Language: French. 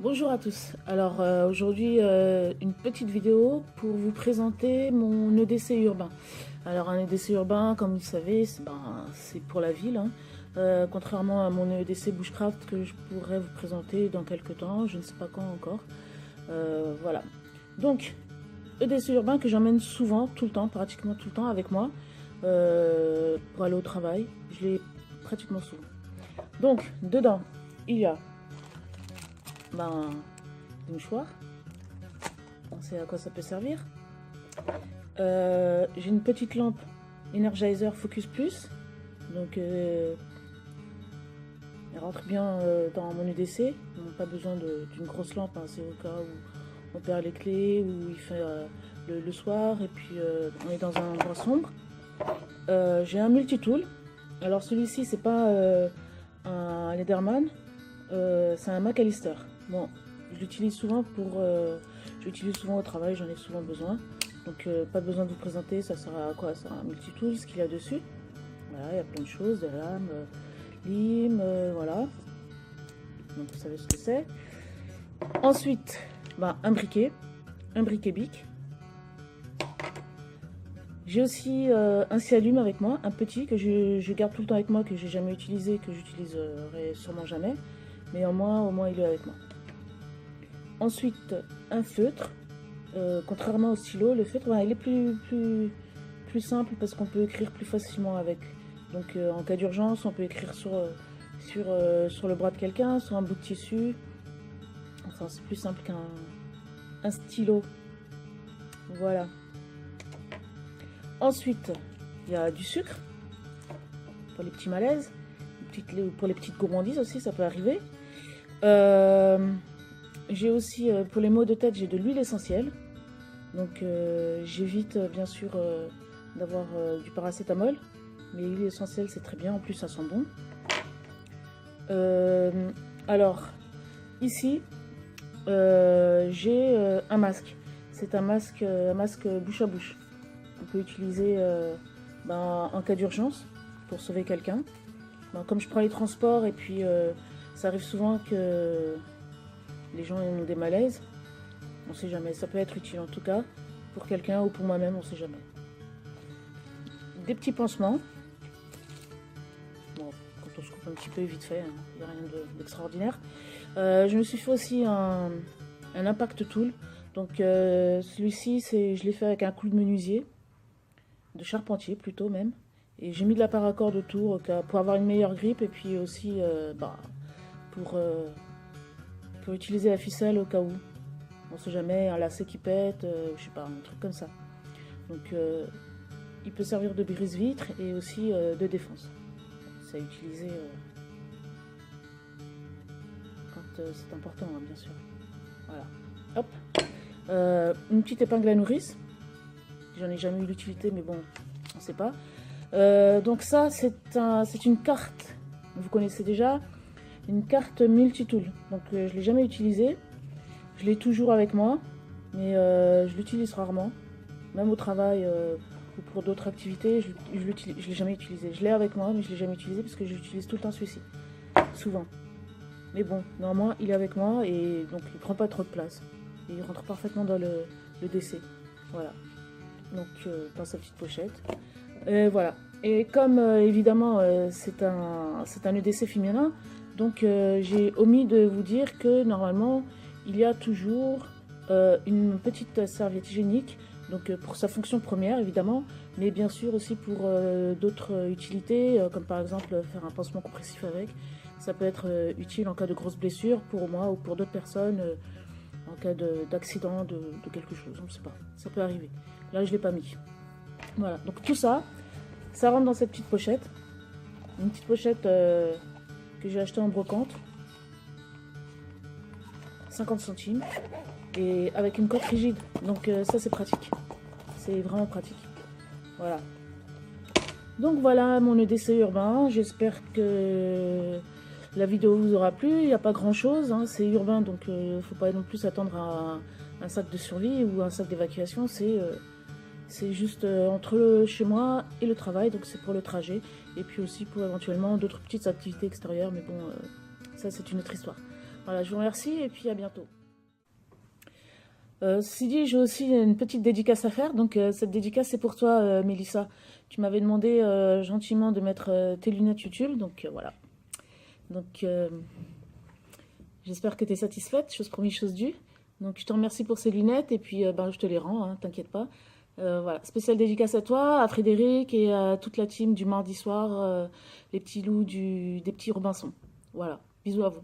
Bonjour à tous. Alors aujourd'hui une petite vidéo pour vous présenter mon EDC urbain. Alors un EDC urbain, comme vous le savez, c'est pour la ville, hein. Contrairement à mon EDC Bushcraft que je pourrais vous présenter dans quelques temps, je ne sais pas quand encore. Voilà. Donc EDC urbain que j'emmène souvent, tout le temps, pratiquement tout le temps avec moi pour aller au travail. Je l'ai pratiquement souvent. Donc dedans il y a des mouchoirs. On sait à quoi ça peut servir. J'ai une petite lampe Energizer Focus Plus. Donc elle rentre bien dans mon UDC. On n'a pas besoin d'une grosse lampe, hein. C'est au cas où on perd les clés, ou il fait le soir et puis on est dans un endroit sombre. J'ai un multitool. Alors celui-ci c'est pas un Leatherman, c'est un McAllister. Bon, je l'utilise souvent au travail, j'en ai souvent besoin. Donc pas besoin de vous présenter, ça sert à quoi? C'est un multitool, ce qu'il y a dessus. Voilà, il y a plein de choses, des lames, limes, voilà. Donc vous savez ce que c'est. Ensuite, un briquet bic. J'ai aussi un scie-allume avec moi, un petit que je garde tout le temps avec moi, que j'ai jamais utilisé, que j'utiliserai sûrement jamais. Mais au moins il est avec moi. Ensuite, un feutre. Contrairement au stylo, le feutre, il est plus simple parce qu'on peut écrire plus facilement avec. Donc en cas d'urgence, on peut écrire sur le bras de quelqu'un, sur un bout de tissu. Enfin, c'est plus simple qu'un stylo. Voilà. Ensuite, il y a du sucre pour les petits malaises, pour les petites gourmandises aussi, ça peut arriver. J'ai aussi, pour les maux de tête, j'ai de l'huile essentielle. Donc j'évite bien sûr d'avoir du paracétamol. Mais l'huile essentielle, c'est très bien, en plus ça sent bon. Alors, ici, j'ai un masque. C'est un masque bouche à bouche. On peut utiliser en cas d'urgence pour sauver quelqu'un. Comme je prends les transports et puis ça arrive souvent que les gens ont des malaises, on sait jamais, ça peut être utile en tout cas pour quelqu'un ou pour moi-même, on sait jamais. Des petits pansements. Bon, quand on se coupe un petit peu vite fait, il n'y a rien d'extraordinaire. Je me suis fait aussi un impact tool. Donc celui-ci, je l'ai fait avec un clou de menuisier, de charpentier plutôt même. Et j'ai mis de la paracorde autour pour avoir une meilleure grippe et puis aussi pour utiliser la ficelle au cas où. On sait jamais, un lacet qui pète, je sais pas, un truc comme ça. Donc il peut servir de brise-vitre et aussi de défense. C'est à utiliser quand c'est important, hein, bien sûr. Voilà. Hop. Une petite épingle à nourrice. J'en ai jamais eu l'utilité, mais bon, on sait pas. Donc ça, c'est une carte. Vous connaissez déjà. Une carte multitool. Donc je ne l'ai jamais utilisée. Je l'ai toujours avec moi, mais je l'utilise rarement. Même au travail ou pour d'autres activités, je ne l'ai jamais utilisé. Je l'ai avec moi, mais je ne l'ai jamais utilisé parce que j'utilise tout le temps celui-ci. Souvent. Mais bon, normalement, il est avec moi et donc il ne prend pas trop de place. Et il rentre parfaitement dans le DC. Voilà. Donc dans sa petite pochette. Voilà. Et comme évidemment c'est un EDC féminin, donc j'ai omis de vous dire que normalement il y a toujours une petite serviette hygiénique, donc pour sa fonction première évidemment, mais bien sûr aussi pour d'autres utilités, comme par exemple faire un pansement compressif avec. Ça peut être utile en cas de grosses blessures pour moi ou pour d'autres personnes, en cas d'accident de quelque chose, on ne sait pas, ça peut arriver. Là je ne l'ai pas mis. Voilà, donc tout ça, ça rentre dans cette petite pochette. Une petite pochette que j'ai achetée en brocante. 50 centimes. Et avec une coque rigide. Donc ça c'est pratique. C'est vraiment pratique. Voilà. Donc voilà mon EDC urbain. J'espère que la vidéo vous aura plu. Il n'y a pas grand chose, hein. C'est urbain, donc il ne faut pas non plus s'attendre à un sac de survie ou un sac d'évacuation. C'est juste entre chez moi et le travail, donc c'est pour le trajet. Et puis aussi pour éventuellement d'autres petites activités extérieures, mais bon, ça c'est une autre histoire. Voilà, je vous remercie et puis à bientôt. Ceci dit, j'ai aussi une petite dédicace à faire. Donc, cette dédicace, c'est pour toi, Mélissa. Tu m'avais demandé gentiment de mettre tes lunettes YouTube. Donc, voilà. Donc, j'espère que tu es satisfaite. Chose promise, chose due. Donc, je te remercie pour ces lunettes. Et puis, ben, je te les rends, hein, t'inquiète pas. Voilà. Spéciale dédicace à toi, à Frédéric et à toute la team du mardi soir. Les petits loups des petits Robinson. Voilà. Bisous à vous.